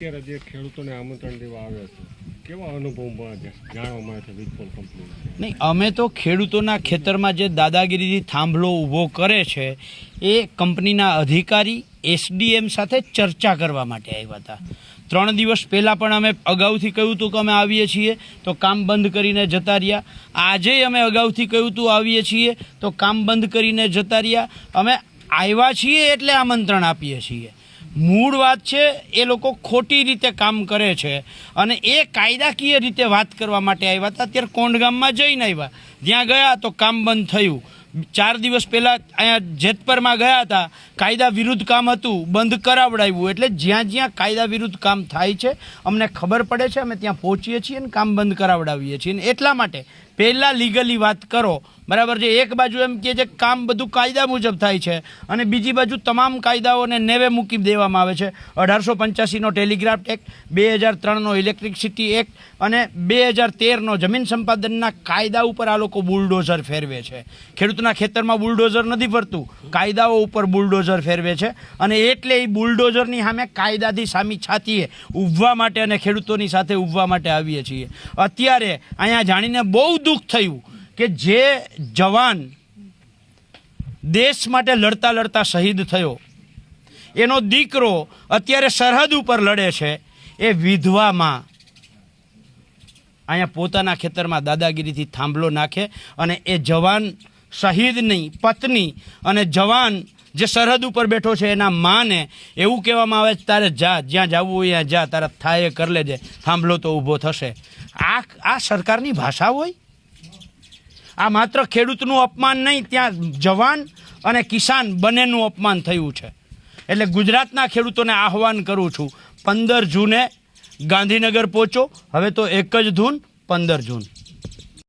અત્યારે જે ખેડૂતોને આમંત્રણ દેવા આવ્યા છે કેવા અનુભવમાં જાણવા મળે છે વીજપોલ કંપની? નહીં, અમે તો ખેડૂતોના ખેતરમાં જે દાદાગીરીથી થાંભલો ઊભો કરે છે એ કંપનીના અધિકારી એસડીએમ સાથે ચર્ચા કરવા માટે આવ્યા હતા. 3 દિવસ પહેલાં પણ અમે અગાઉથી કહ્યું હતું કે અમે આવીએ છીએ તો કામ બંધ કરીને જતા રહ્યા. આજે અમે અગાઉથી કહ્યું હતું આવીએ છીએ તો કામ બંધ કરીને જતા રહ્યા. અમે આવ્યા છીએ એટલે આમંત્રણ આપીએ છીએ. મૂળ વાત છે એ લોકો ખોટી રીતે કામ કરે છે અને એ કાયદાકીય રીતે વાત કરવા માટે આવ્યા હતા. અત્યારે કોંડગામમાં જઈને આવ્યા, ત્યાં ગયા તો કામ બંધ થયું. 4 દિવસ પહેલાં અહીંયા જેતપરમાં ગયા હતા, કાયદા વિરુદ્ધ કામ હતું, બંધ કરાવડાવ્યું. એટલે જ્યાં જ્યાં કાયદા વિરુદ્ધ કામ થાય છે અમને ખબર પડે છે, અમે ત્યાં પહોંચીએ છીએ અને કામ બંધ કરાવડાવીએ છીએ. અને એટલા માટે પહેલાં લીગલી વાત કરો, બરાબર છે. એક બાજુ એમ કહે છે કામ બધું કાયદા મુજબ થાય છે અને બીજી બાજુ તમામ કાયદાઓને નેવે મૂકી દેવામાં આવે છે. 1885નો ટેલિગ્રાફ એક્ટ, 2003નો ઇલેક્ટ્રિસિટી એક્ટ અને 2013નો જમીન સંપાદનના કાયદા ઉપર આ લોકો બુલડોઝર ફેરવે છે. ખેડૂતના ખેતરમાં બુલડોઝર નથી ફરતું, કાયદાઓ ઉપર બુલડોઝર ફેરવે છે. અને એટલે એ બુલડોઝરની સામે કાયદાથી સામી છાતીએ ઊભવા માટે અને ખેડૂતોની સાથે ઊભવા માટે આવીએ છીએ. અત્યારે અહીંયા જાણીને બહુ દુઃખ થયું કે જે જવાન દેશ માટે લડતા લડતા શહીદ થયો, એનો દીકરો અત્યારે સરહદ ઉપર લડે છે. એ વિધવામાં અહીંયા પોતાના ખેતરમાં દાદાગીરીથી થાંભલો નાખે અને એ જવાન શહીદની પત્ની અને જવાન જે સરહદ ઉપર બેઠો છે એના માને એવું કહેવામાં આવે તારે જા, જ્યાં જવું હોય ત્યાં જા, તારા થાય કરી લેજે, થાંભલો તો ઊભો થશે. આ સરકારની ભાષા હોય? આ માત્ર ખેડૂતનું અપમાન નહીં, ત્યાં જવાન અને કિસાન બંનેનું અપમાન થયું છે. એટલે ગુજરાતના ખેડૂતોને આહવાન કરું છું, 15 જૂને ગાંધીનગર પહોંચો. હવે તો એક જ ધૂન, 15 જૂન.